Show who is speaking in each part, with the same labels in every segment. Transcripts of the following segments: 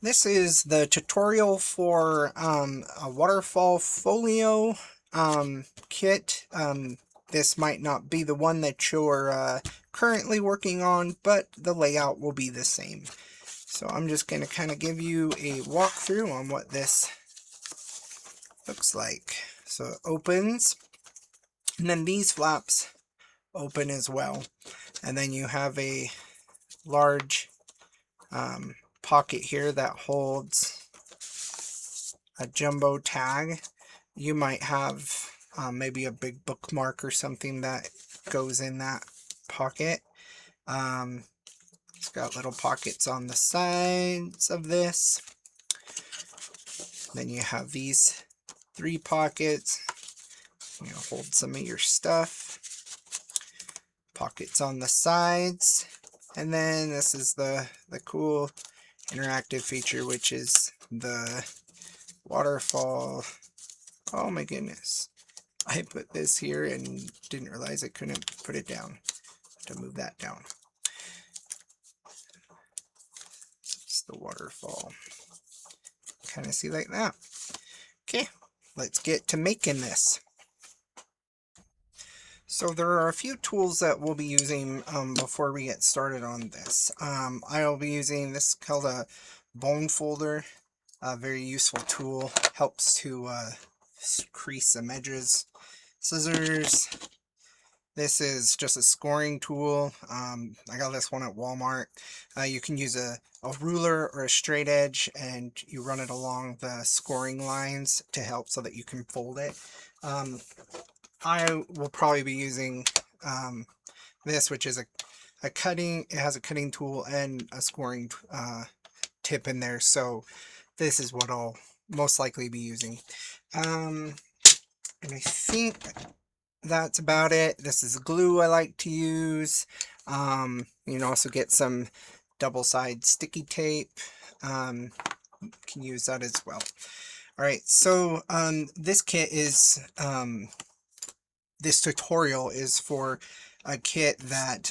Speaker 1: This is the tutorial for a Waterfall Folio kit. This might not be the one that you're currently working on, but the layout will be the same. So I'm just going to kind of give you a walkthrough on what this looks like. So it opens, and then these flaps open as well. And then you have a large pocket here that holds a jumbo tag. You might have maybe a big bookmark or something that goes in that pocket. It's got little pockets on the sides of this. Then you have these 3 pockets. You know, hold some of your stuff. Pockets on the sides. And then this is the cool interactive feature, which is the waterfall. Oh my goodness. I put this here and didn't realize I couldn't put it down. To move that down. It's the waterfall. Kind of see like that. Okay, let's get to making this. So there are a few tools that we'll be using before we get started on this. I'll be using this called a bone folder. A very useful tool. Helps to crease some edges. Scissors. This is just a scoring tool. I got this one at Walmart. You can use a ruler or a straight edge, and you run it along the scoring lines to help so that you can fold it. I will probably be using this, which is a cutting. It has a cutting tool and a scoring tip in there. So this is what I'll most likely be using. And I think that's about it. This is glue I like to use. You can also get some double-sided sticky tape. You can use that as well. Alright, so this kit is, this tutorial is for a kit that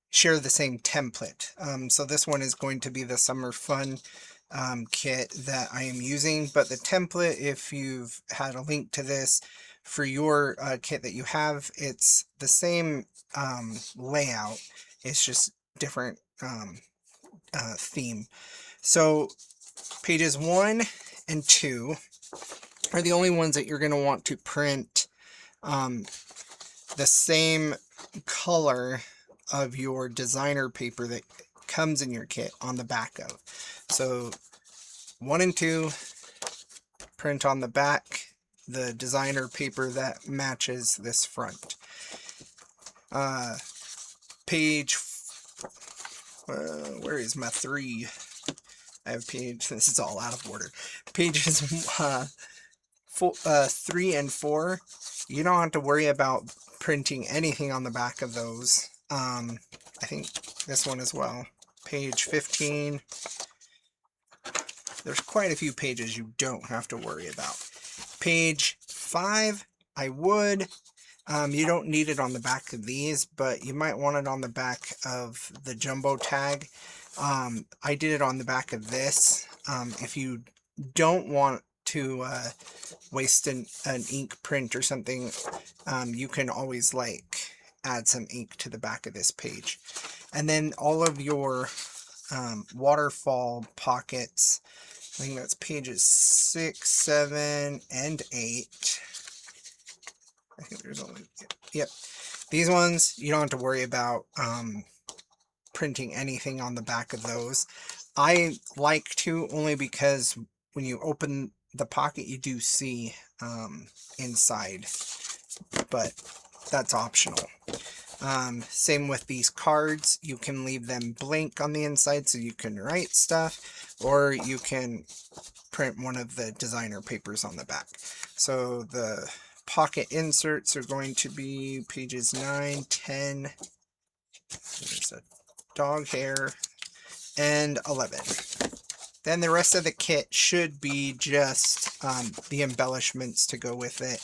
Speaker 1: share the same template. So this one is going to be the Summer Fun kit that I am using, but the template, if you've had a link to this for your kit that you have, it's the same layout, it's just different theme. So pages 1 and 2 are the only ones that you're going to want to print the same color of your designer paper that comes in your kit on the back of. So 1 and 2, print on the back the designer paper that matches this front. Page, where is my 3? I have page, this is all out of order. Pages 3 and 4, you don't have to worry about printing anything on the back of those. I think this one as well. Page 15. There's quite a few pages you don't have to worry about. Page 5, I would. You don't need it on the back of these, but you might want it on the back of the jumbo tag. I did it on the back of this. If you don't want to waste an ink print or something, you can always like add some ink to the back of this page. And then all of your waterfall pockets, I think that's pages 6, 7, and 8. I think there's only, yep. These ones, you don't have to worry about printing anything on the back of those. I like to, only because when you open the pocket, you do see inside, but that's optional. Same with these cards. You can leave them blank on the inside so you can write stuff, or you can print one of the designer papers on the back. So the pocket inserts are going to be pages 9, 10, there's a dog hair, and 11. Then the rest of the kit should be just the embellishments to go with it.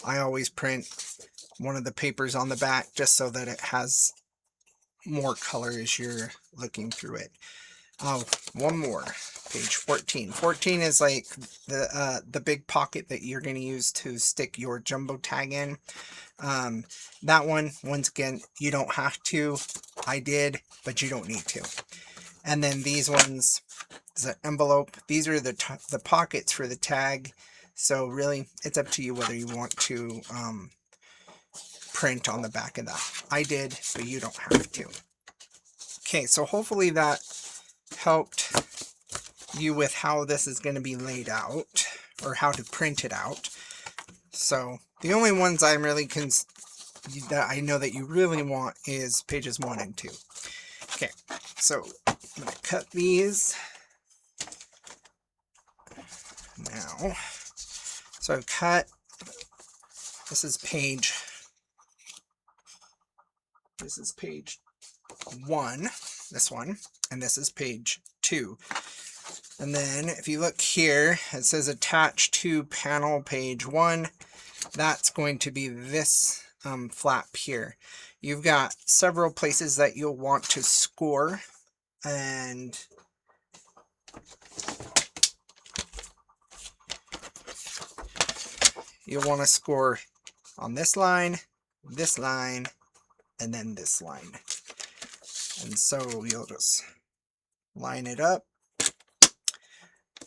Speaker 1: I always print one of the papers on the back just so that it has more color as you're looking through it. Oh, one more. Page 14. 14 is like the big pocket that you're going to use to stick your jumbo tag in. That one, once again, you don't have to. I did, but you don't need to. And then these ones is an envelope. These are the pockets for the tag. So really, it's up to you whether you want to print on the back of that. I did, but you don't have to. Okay, so hopefully that helped you with how this is going to be laid out, or how to print it out. So the only ones I'm really that I know that you really want is pages 1 and 2. Okay, so I'm going to cut these now. So I've cut, this is page 1, this one, and this is page 2. And then if you look here, it says attach to panel page 1. That's going to be this flap here. You've got several places that you'll want to score, and you'll want to score on this line, and then this line. And so you'll just line it up.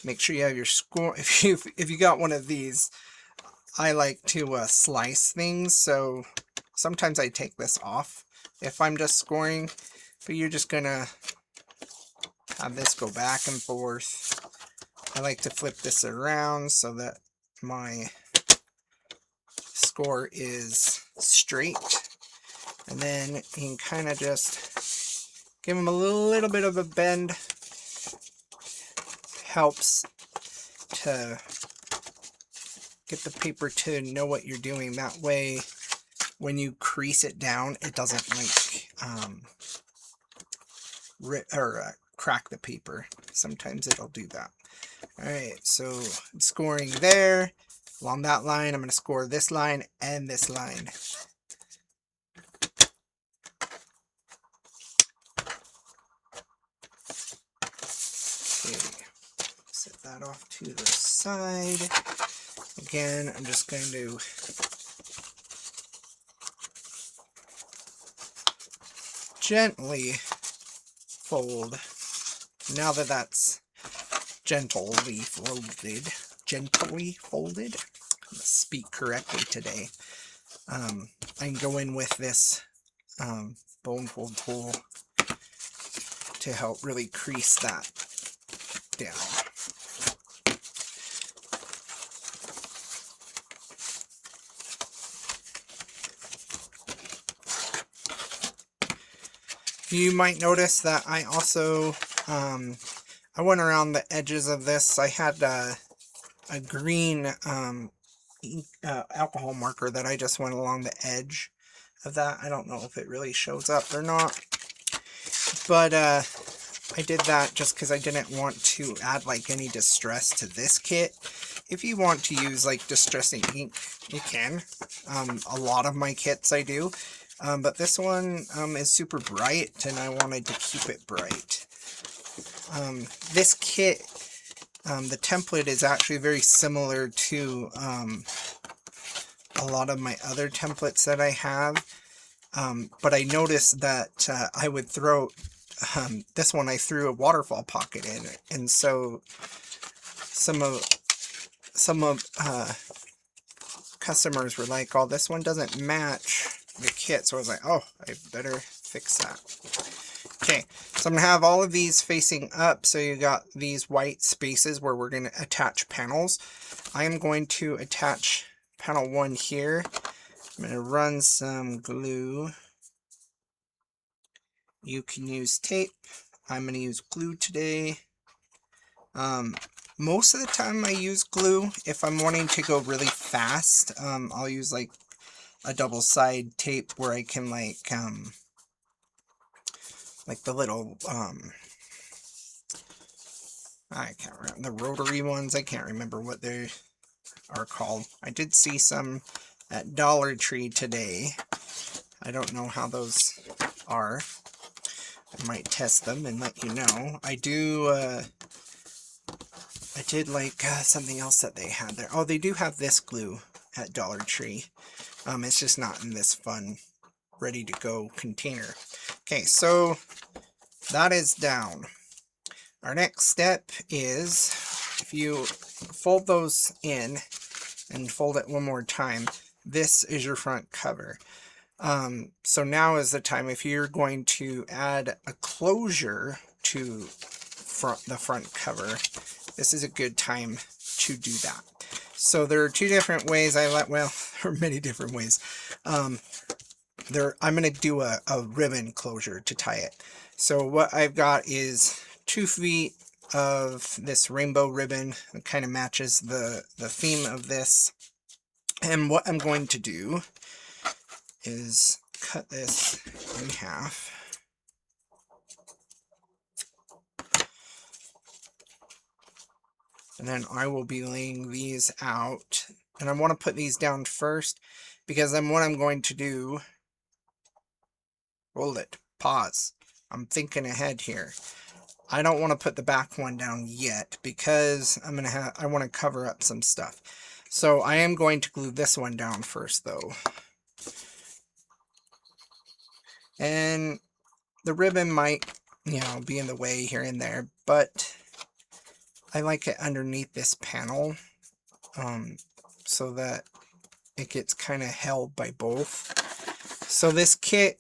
Speaker 1: Make sure you have your score. If you got one of these, I like to slice things, so sometimes I take this off if I'm just scoring, but you're just gonna have this go back and forth. I like to flip this around so that my score is straight, and then you can kind of just give them a little bit of a bend. Helps to get the paper to know what you're doing. That way when you crease it down, it doesn't like crack the paper. Sometimes it'll do that. Alright, so I'm scoring there. Along that line, I'm going to score this line and this line. Okay, set that off to the side. Again, I'm just going to gently fold. Now that that's gently folded, I'm going to speak correctly today. I can go in with this bone fold tool to help really crease that down. You might notice that I also I went around the edges of this. I had a green alcohol marker that I just went along the edge of that. I don't know if it really shows up or not, but I did that just because I didn't want to add like any distress to this kit. If you want to use like distressing ink, you can. A lot of my kits I do. But this one is super bright, and I wanted to keep it bright. This kit, the template is actually very similar to a lot of my other templates that I have. But I noticed that I would throw, this one I threw a waterfall pocket in it. And so some of customers were like, oh, this one doesn't match the kit. So I was like, oh, I better fix that. Okay, so I'm gonna have all of these facing up, so you got these white spaces where we're gonna attach panels. I am going to attach panel 1 here. I'm gonna run some glue. You can use tape. I'm gonna use glue today. Most of the time I use glue. If I'm wanting to go really fast, I'll use like a double side tape where I can like the little I can't remember, the rotary ones, I can't remember what they are called. I did see some at Dollar Tree today. I don't know how those are, I might test them and let you know. I did like something else that they had there. Oh, they do have this glue at Dollar Tree. It's just not in this fun, ready to go container. Okay, so that is down. Our next step is, if you fold those in and fold it one more time, this is your front cover. So now is the time, if you're going to add a closure to the front cover, this is a good time to do that. So there are two different ways well, there are many different ways. I'm going to do a ribbon closure to tie it. So what I've got is 2 feet of this rainbow ribbon. It kind of matches the theme of this. And what I'm going to do is cut this in half. And then I will be laying these out. And I want to put these down first, because then what I'm going to do, hold it, pause. I'm thinking ahead here. I don't want to put the back one down yet, because I want to cover up some stuff. So I am going to glue this one down first though. And the ribbon might, be in the way here and there, but I like it underneath this panel, so that it gets kind of held by both. So this kit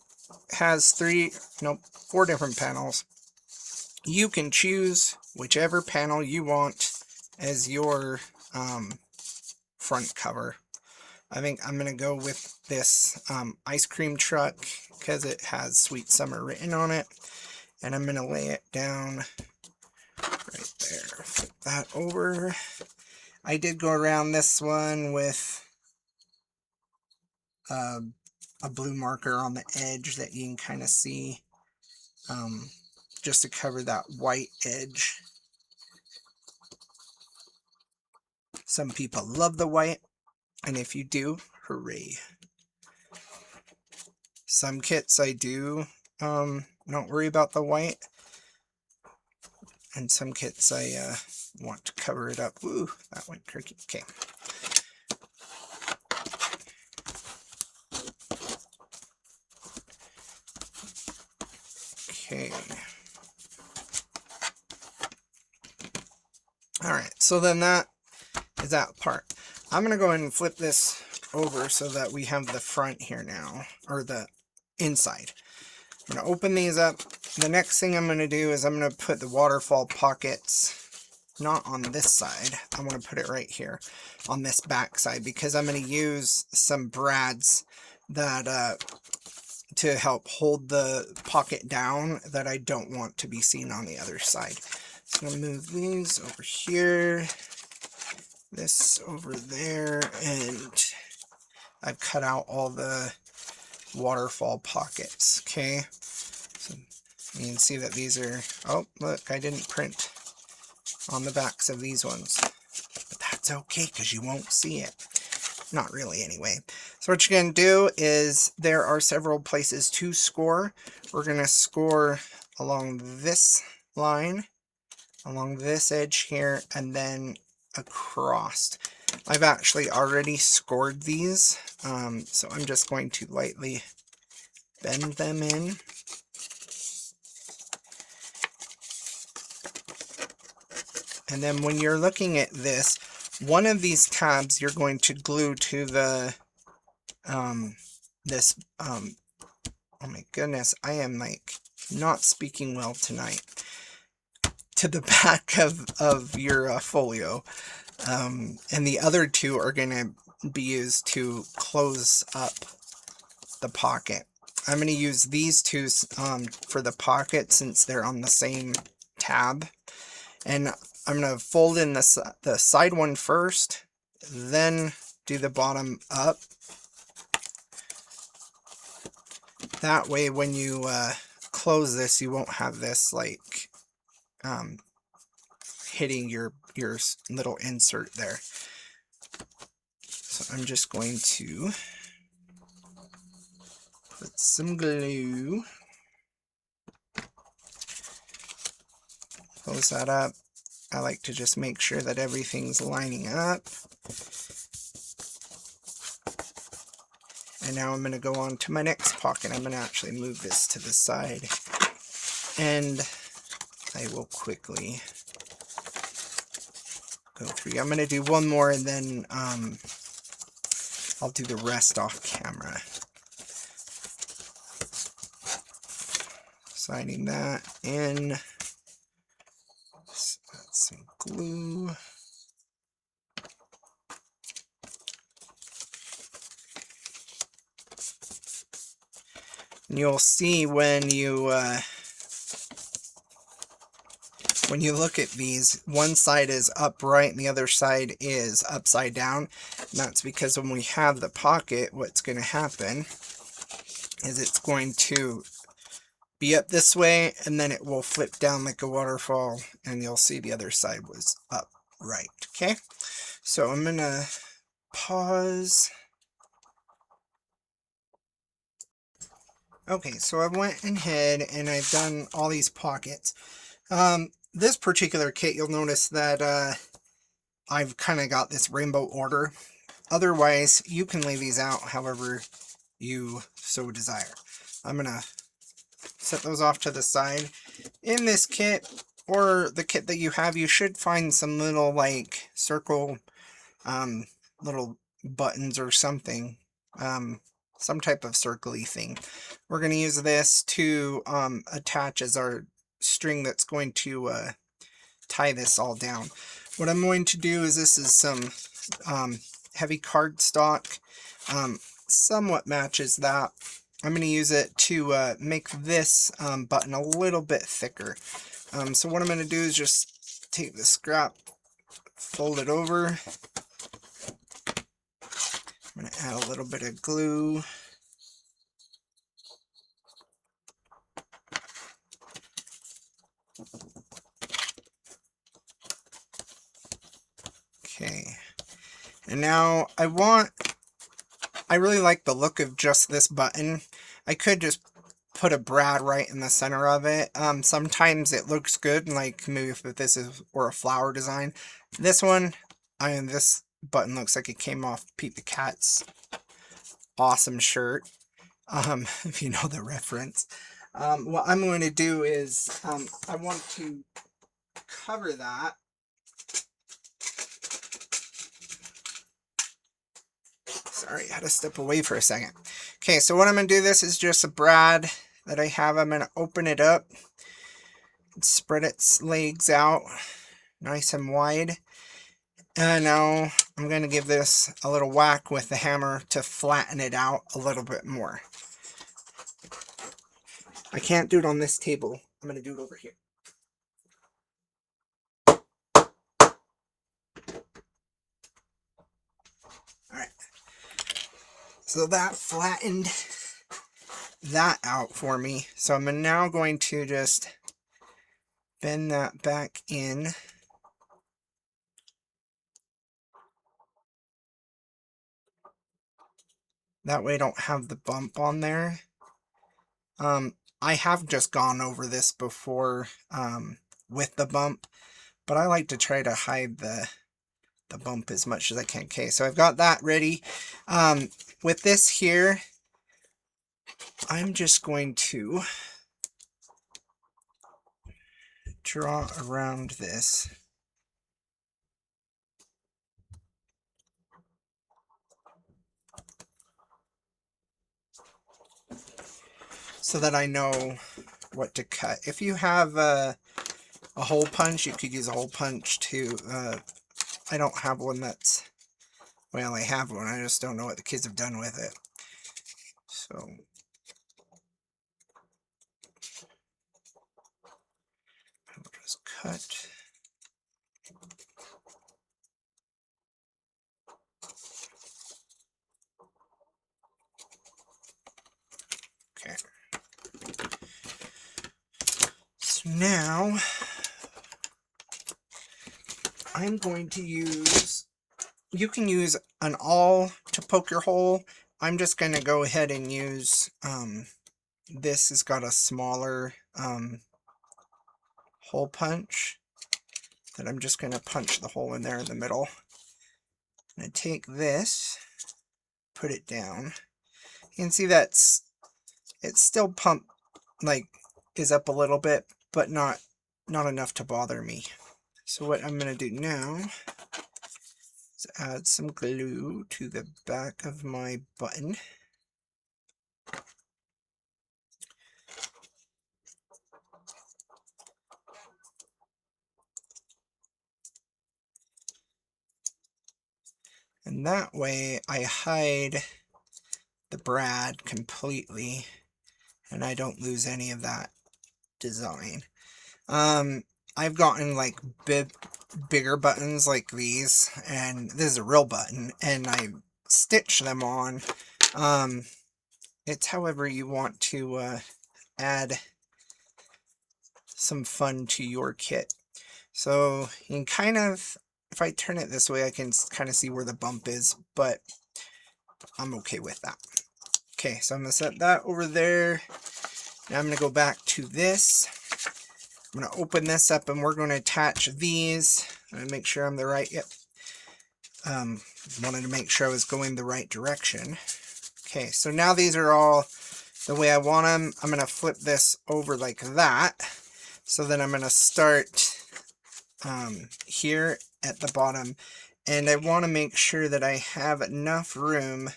Speaker 1: has 4 different panels. You can choose whichever panel you want as your front cover. I think I'm going to go with this ice cream truck because it has Sweet Summer written on it. And I'm going to lay it down right there. Flip that over. I did go around this one with a blue marker on the edge that you can kind of see, just to cover that white edge. Some people love the white, and if you do, hooray. Some kits I do don't worry about the white, and some kits I want to cover it up. Ooh, that went tricky. Okay. Okay. Alright, so then that is that part. I'm going to go ahead and flip this over so that we have the front here now, or the inside. I'm going to open these up. The next thing I'm going to do is I'm going to put the Waterfall Pockets, not on this side, I want to put it right here on this back side, because I'm going to use some brads that to help hold the pocket down that I don't want to be seen on the other side. So I'm going to move these over here, this over there, and I've cut out all the Waterfall Pockets. Okay, so you can see that these are, oh look, I didn't print on the backs of these ones, but that's okay because you won't see it. Not really anyway. So what you're going to do is, there are several places to score. We're going to score along this line, along this edge here, and then across. I've actually already scored these, so I'm just going to lightly bend them in. And then when you're looking at this, one of these tabs you're going to glue to the oh my goodness, I am like not speaking well tonight, to the back of your folio, and the other two are going to be used to close up the pocket. I'm going to use these two for the pocket, since they're on the same tab, and I'm going to fold in the side one first, then do the bottom up. That way when you close this, you won't have this like hitting your little insert there. So I'm just going to put some glue close that up. I like to just make sure that everything's lining up. And now I'm going to go on to my next pocket. I'm going to actually move this to the side. And I will quickly go through. I'm going to do one more and then I'll do the rest off camera. Sliding that in. Some glue. And you'll see when you look at these, one side is upright and the other side is upside down. And that's because when we have the pocket, what's going to happen is it's going to be up this way and then it will flip down like a waterfall and you'll see the other side was upright. Okay, so I'm going to pause. Okay, so I went ahead and I've done all these pockets. This particular kit, you'll notice that I've kind of got this rainbow order. Otherwise, you can lay these out however you so desire. I'm going to set those off to the side. In this kit, or the kit that you have, you should find some little like circle, little buttons or something. Some type of circly thing. We're going to use this to attach as our string that's going to tie this all down. What I'm going to do is, this is some heavy cardstock, somewhat matches that. I'm going to use it to make this button a little bit thicker. So what I'm going to do is just take the scrap, fold it over. I'm going to add a little bit of glue. Okay, and now I really like the look of just this button. I could just put a brad right in the center of it. Sometimes it looks good, like maybe if this is or a flower design. This one, this button looks like it came off Pete the Cat's awesome shirt. If you know the reference. What I'm going to do is I want to cover that. Sorry, I had to step away for a second. Okay, so what I'm going to do, this is just a brad that I have. I'm going to open it up, spread its legs out nice and wide. And now I'm going to give this a little whack with the hammer to flatten it out a little bit more. I can't do it on this table. I'm going to do it over here. Alright. So that flattened that out for me. So I'm now going to just bend that back in. That way I don't have the bump on there. I have just gone over this before with the bump, but I like to try to hide the bump as much as I can. Okay, so I've got that ready. With this here, I'm just going to draw around this. So that I know what to cut. If you have a hole punch, you could use a hole punch too. I don't have one that's, well, I have one, I just don't know what the kids have done with it. So I'll just cut. Okay. So now I'm going to use, you can use an awl to poke your hole. I'm just going to go ahead and use, this has got a smaller hole punch. that I'm just going to punch the hole in there in the middle. I'm going to take this, put it down. You can see it's still pumped, like, is up a little bit, but not enough to bother me. So what I'm going to do now is add some glue to the back of my button. And that way I hide the brad completely and I don't lose any of that design. I've gotten like bigger buttons like these, and this is a real button, and I stitch them on. It's however you want to add some fun to your kit. So you can kind of, if I turn it this way, I can kind of see where the bump is, but I'm okay with that. Okay, so I'm going to set that over there. Now I'm going to go back to this. I'm going to open this up and we're going to attach these. I'm going to make sure I'm the right, yep. Wanted to make sure I was going the right direction. Okay, so now these are all the way I want them. I'm going to flip this over like that. So then I'm going to start here at the bottom. And I want to make sure that I have enough room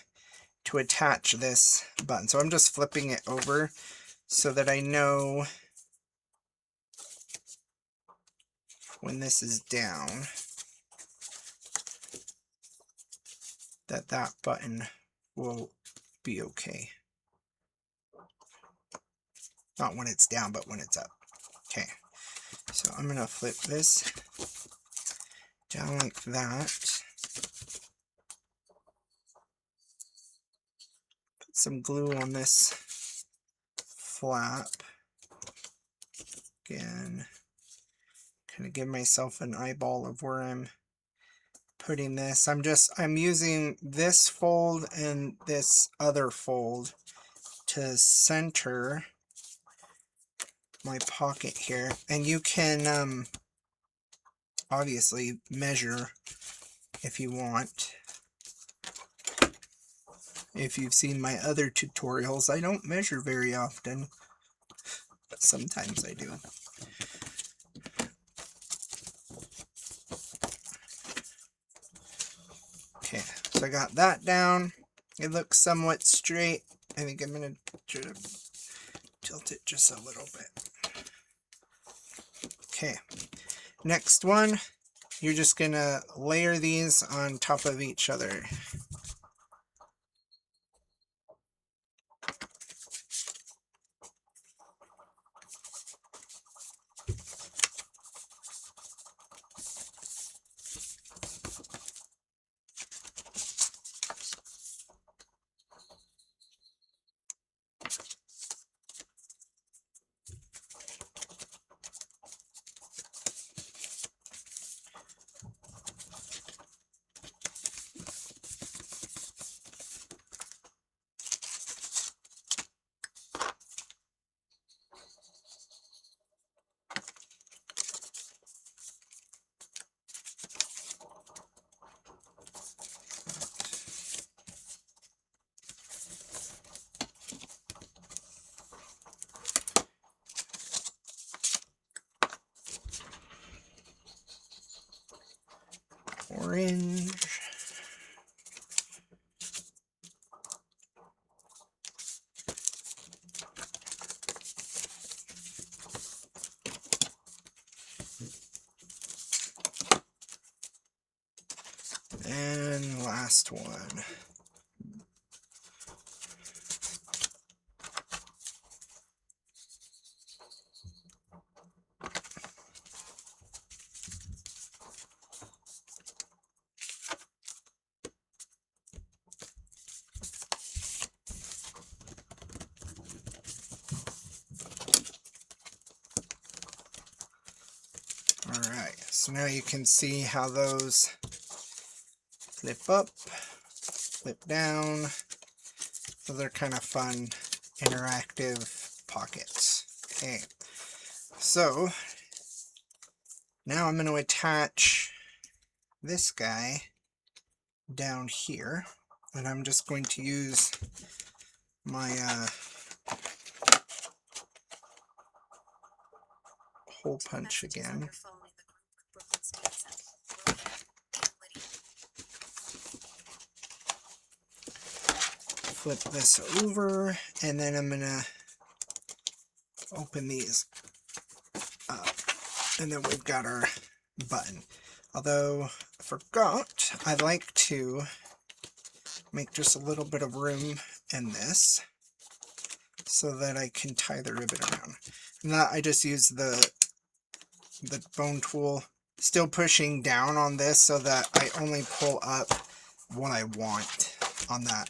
Speaker 1: to attach this button. So I'm just flipping it over so that I know when this is down that that button will be okay. Not when it's down, but when it's up. Okay, so I'm going to flip this down like that. Put some glue on this flap. Again, kind of give myself an eyeball of where I'm putting this. I'm using this fold and this other fold to center my pocket here. And you can obviously measure if you want. If you've seen my other tutorials, I don't measure very often, but sometimes I do. Okay, so I got that down. It looks somewhat straight. I think I'm going to try to tilt it just a little bit. Okay, next one, you're just going to layer these on top of each other. Orange. And last one. Alright, so now you can see how those flip up, flip down. So they're kind of fun, interactive pockets. Okay, so Now I'm going to attach this guy down here, and I'm just going to use my hole punch again. Flip this over, and then I'm going to open these up, and then we've got our button. Although I forgot, I like to make just a little bit of room in this so that I can tie the ribbon around. And that I just use the bone tool, still pushing down on this so that I only pull up what I want on that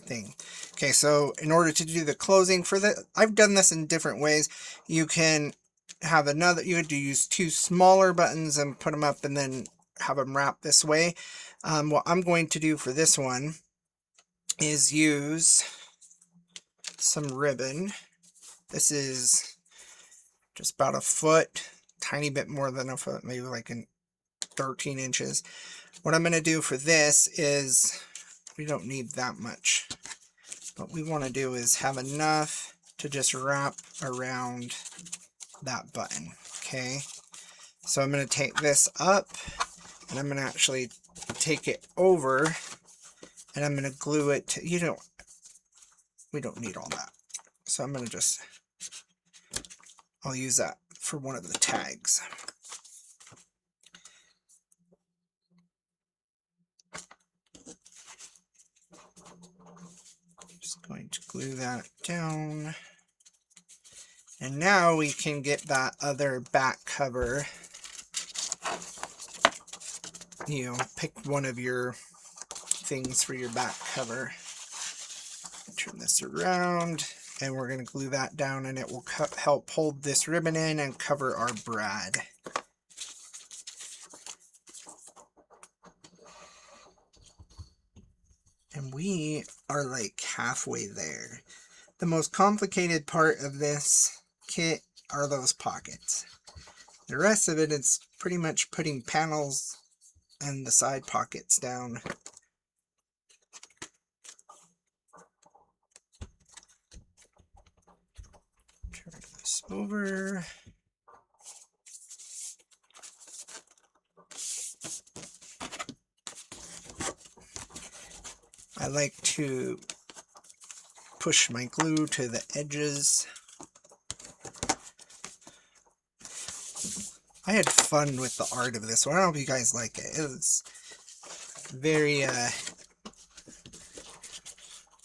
Speaker 1: thing. Okay, so in order to do the closing for the, I've done this in different ways. You can have another, you could use two smaller buttons and put them up and then have them wrap this way. What I'm going to do for this one is use some ribbon. This is just about a foot, tiny bit more than a foot, maybe like 13 inches. What I'm going to do for this is, we don't need that much. What we want to do is have enough to just wrap around that button. Okay, so I'm going to take this up and I'm going to actually take it over and I'm going to glue it to, we don't need all that. So I'm going to just, I'll use that for one of the tags. Just going to glue that down. And now we can get that other back cover. You know, pick one of your things for your back cover. Turn this around and we're going to glue that down and it will help hold this ribbon in and cover our brad. And we are like halfway there. The most complicated part of this kit are those pockets. The rest of it is pretty much putting panels and the side pockets down. Turn this over. I like to push my glue to the edges. I had fun with the art of this one. I don't know if you guys like it. It was very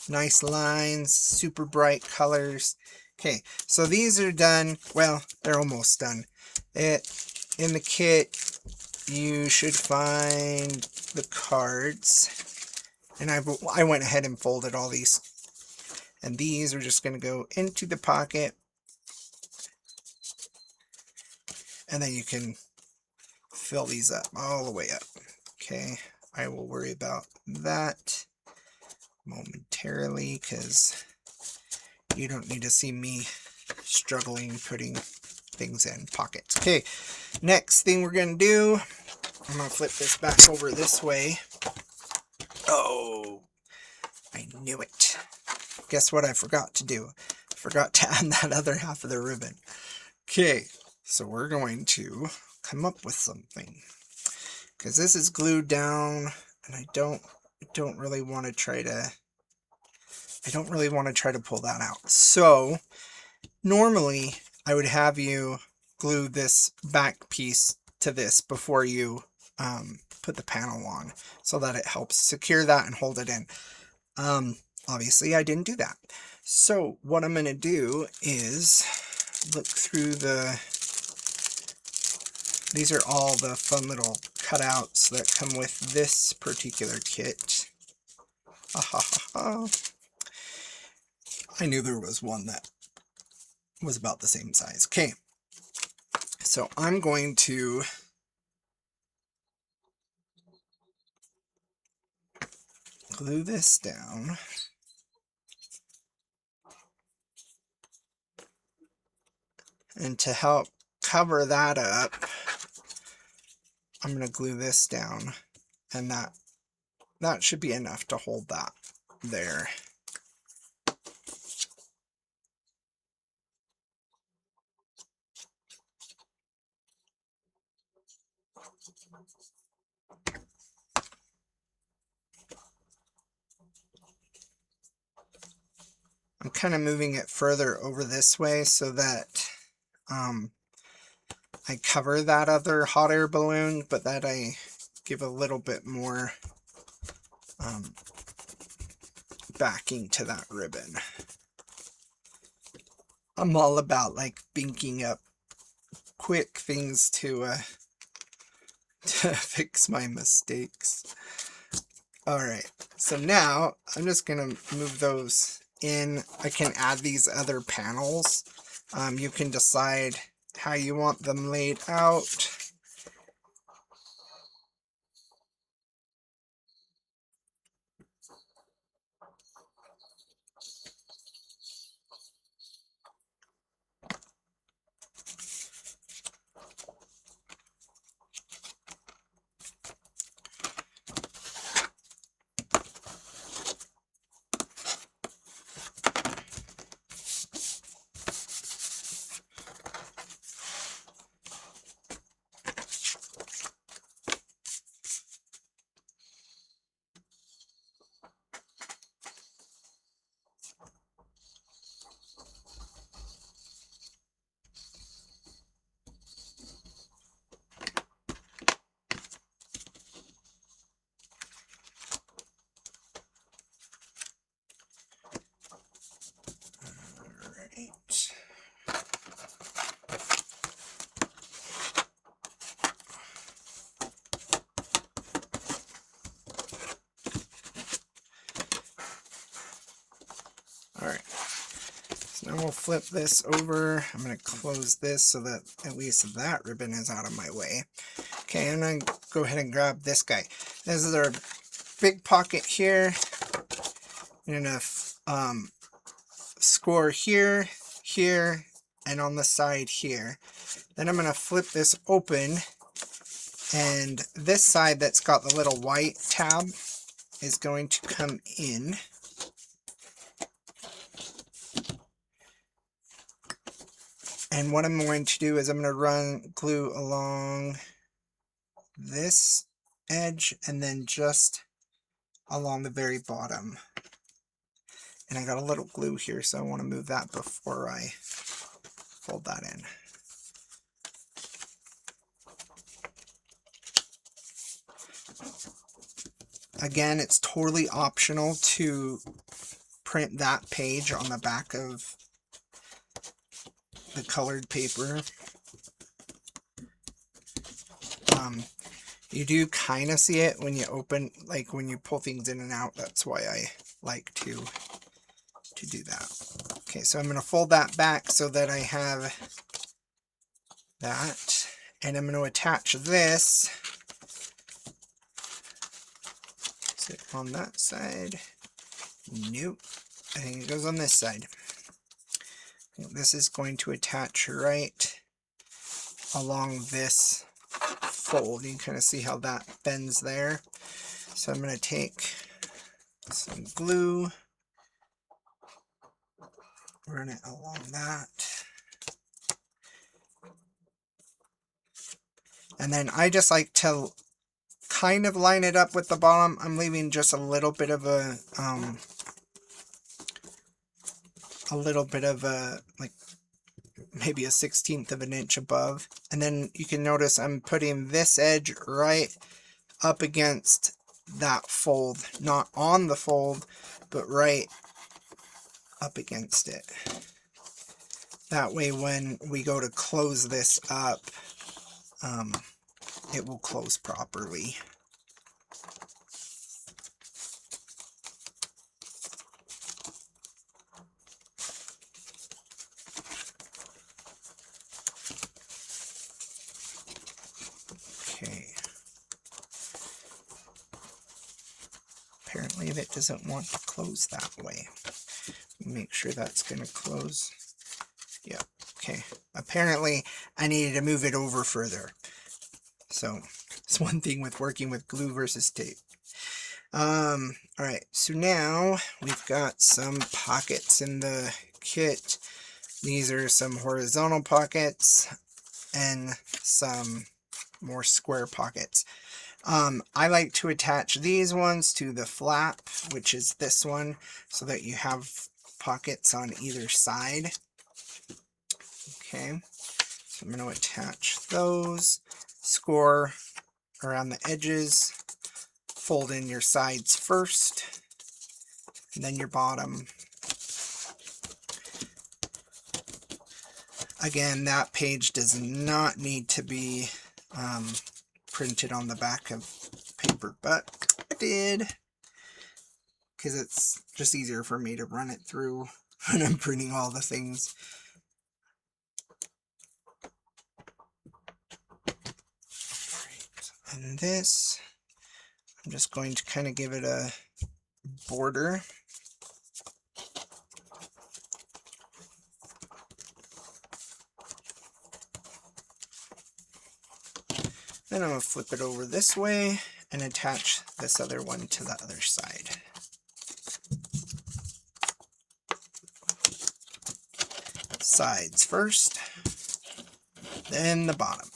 Speaker 1: nice lines, super bright colors. Okay, so these are done. Well, they're almost done. In the kit, you should find the cards. And I went ahead and folded all these. And these are just going to go into the pocket. And then you can fill these up all the way up. Okay, I will worry about that momentarily because you don't need to see me struggling putting things in pockets. Okay, next thing we're going to do, I'm going to flip this back over this way. Oh, I knew it. Guess what I forgot to do? I forgot to add that other half of the ribbon. Okay, so we're going to come up with something because this is glued down and I don't really want to try to pull that out. So normally I would have you glue this back piece to this before you put the panel on so that it helps secure that and hold it in. Obviously I didn't do that. So what I'm going to do is look through these are all the fun little cutouts that come with this particular kit. I knew there was one that was about the same size. Okay, so I'm going to glue this down. And to help cover that up, I'm going to glue this down, and that should be enough to hold that there. I'm kind of moving it further over this way so that I cover that other hot air balloon, but that I give a little bit more backing to that ribbon. I'm all about like binking up quick things to fix my mistakes. Alright, so now I'm just going to move those in. I can add these other panels. You can decide how you want them laid out. Alright, so now we'll flip this over. I'm going to close this so that at least that ribbon is out of my way. Okay, I'm going to go ahead and grab this guy. This is our big pocket here. I'm going to score here, here, and on the side here. Then I'm going to flip this open, and this side that's got the little white tab is going to come in. And what I'm going to do is I'm going to run glue along this edge and then just along the very bottom. And I got a little glue here, so I want to move that before I fold that in. Again, it's totally optional to print that page on the back of the colored paper. You do kind of see it when you open, like when you pull things in and out. That's why I like to do that. Okay, so I'm going to fold that back so that I have that, and I'm going to attach this. Is it on that side? Nope. I think it goes on this side. This is going to attach right along this fold. You can kind of see how that bends there. So I'm going to take some glue, run it along that. And then I just like to kind of line it up with the bottom. I'm leaving just a little bit of a like maybe a 1/16 of an inch above. And then you can notice I'm putting this edge right up against that fold, not on the fold, but right up against it. That way when we go to close this up, it will close properly. Okay. Apparently that doesn't want to close that way. Make sure that's going to close. Yeah, Okay, apparently I needed to move it over further. So it's one thing with working with glue versus tape. All right, so now we've got some pockets in the kit. These are some horizontal pockets and some more square pockets. I like to attach these ones to the flap, which is this one, so that you have pockets on either side. Okay, so I'm going to attach those, score around the edges, fold in your sides first, and then your bottom. Again, that page does not need to be printed on the back of paper, but I did, because it's just easier for me to run it through when I'm printing all the things. Right. And this, I'm just going to kind of give it a border. Then I'm going to flip it over this way and attach this other one to the other side. Sides first, then the bottom.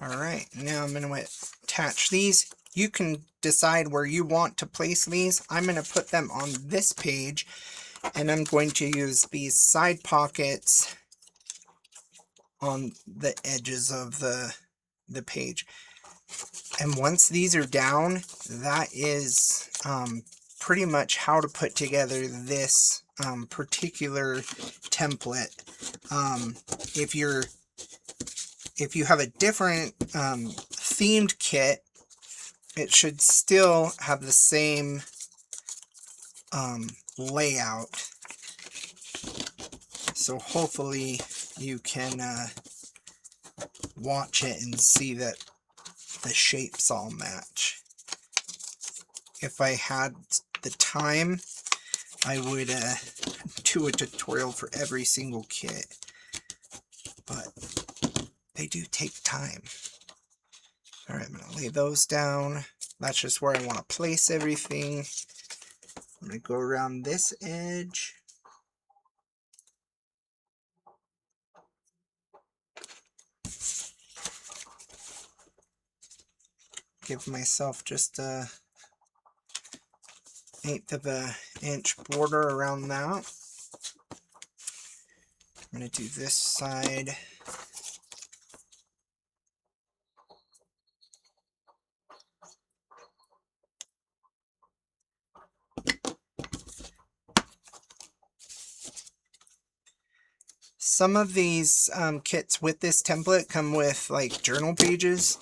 Speaker 1: Alright, now I'm going to attach these. You can decide where you want to place these. I'm going to put them on this page, and I'm going to use these side pockets on the edges of the page. And once these are down, that is pretty much how to put together this particular template. If you have a different themed kit, it should still have the same layout. So hopefully you can watch it and see that the shapes all match. If I had the time, I would do a tutorial for every single kit, but they do take time. Alright, I'm going to lay those down. That's just where I want to place everything. I'm going to go around this edge. Give myself just a 1/8 of an inch border around that. I'm going to do this side. Some of these kits with this template come with like journal pages.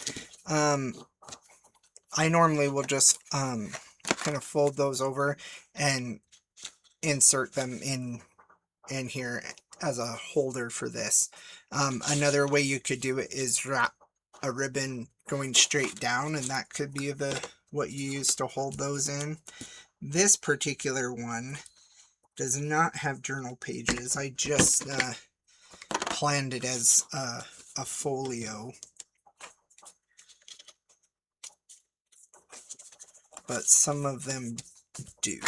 Speaker 1: I normally will just kind of fold those over and insert them in here as a holder for this. Another way you could do it is wrap a ribbon going straight down, and that could be what you use to hold those in. This particular one does not have journal pages. I just planned it as a folio, but some of them do.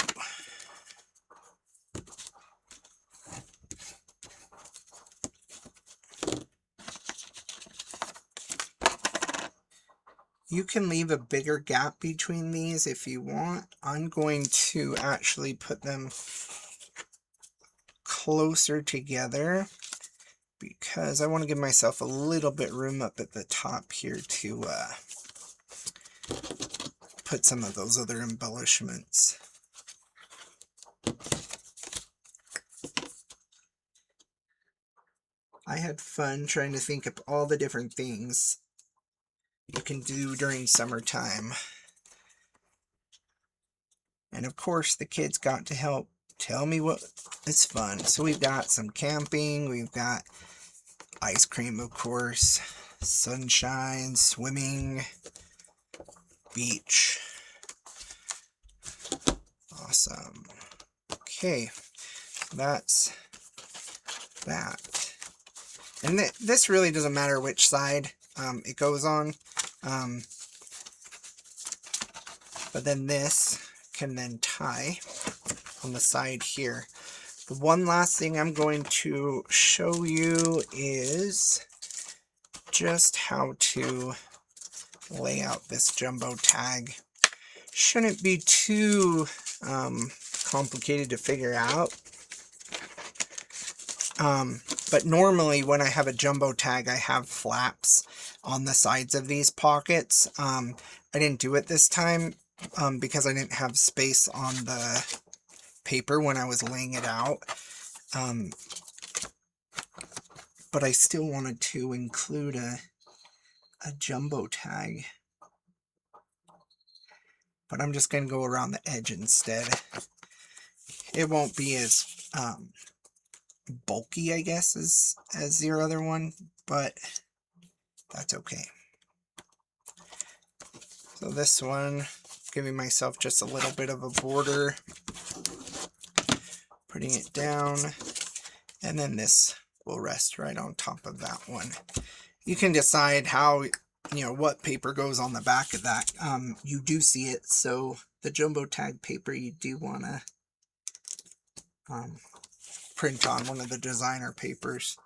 Speaker 1: You can leave a bigger gap between these if you want. I'm going to actually put them closer together because I want to give myself a little bit room up at the top here to put some of those other embellishments. I had fun trying to think of all the different things you can do during summertime. And of course the kids got to help tell me what is fun. So we've got some camping, we've got ice cream, of course, sunshine, swimming, beach. Awesome. Okay, that's that. And this really doesn't matter which side it goes on. But then this can then tie on the side here. The one last thing I'm going to show you is just how to lay out this jumbo tag. Shouldn't be too complicated to figure out. But normally when I have a jumbo tag, I have flaps on the sides of these pockets. I didn't do it this time because I didn't have space on the paper when I was laying it out. But I still wanted to include a jumbo tag. But I'm just going to go around the edge instead. It won't be as bulky, I guess, as your other one, but that's okay. So this one, giving myself just a little bit of a border, putting it down, and then this will rest right on top of that one. You can decide how, what paper goes on the back of that. You do see it, so the jumbo tag paper you do want to print on one of the designer papers.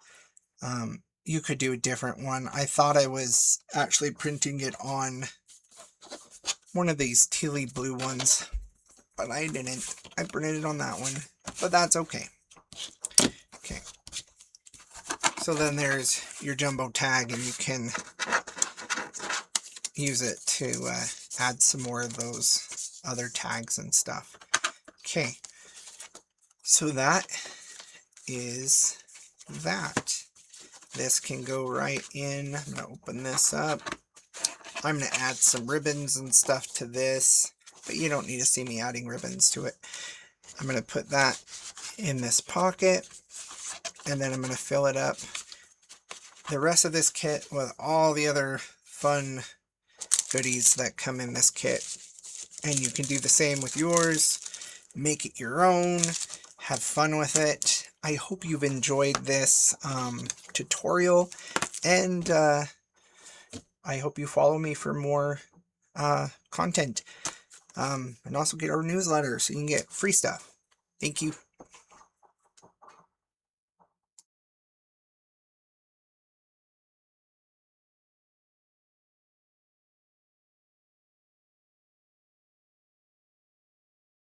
Speaker 1: You could do a different one. I thought I was actually printing it on one of these tealy blue ones, but I didn't. I printed it on that one, but that's okay. Okay. So then there's your jumbo tag, and you can use it to add some more of those other tags and stuff. Okay. So that is that. This can go right in. I'm going to open this up. I'm going to add some ribbons and stuff to this, but you don't need to see me adding ribbons to it. I'm going to put that in this pocket, and then I'm going to fill it up. The rest of this kit with all the other fun goodies that come in this kit. And you can do the same with yours. Make it your own. Have fun with it. I hope you've enjoyed this tutorial, and I hope you follow me for more content, and also get our newsletter so you can get free stuff. Thank you.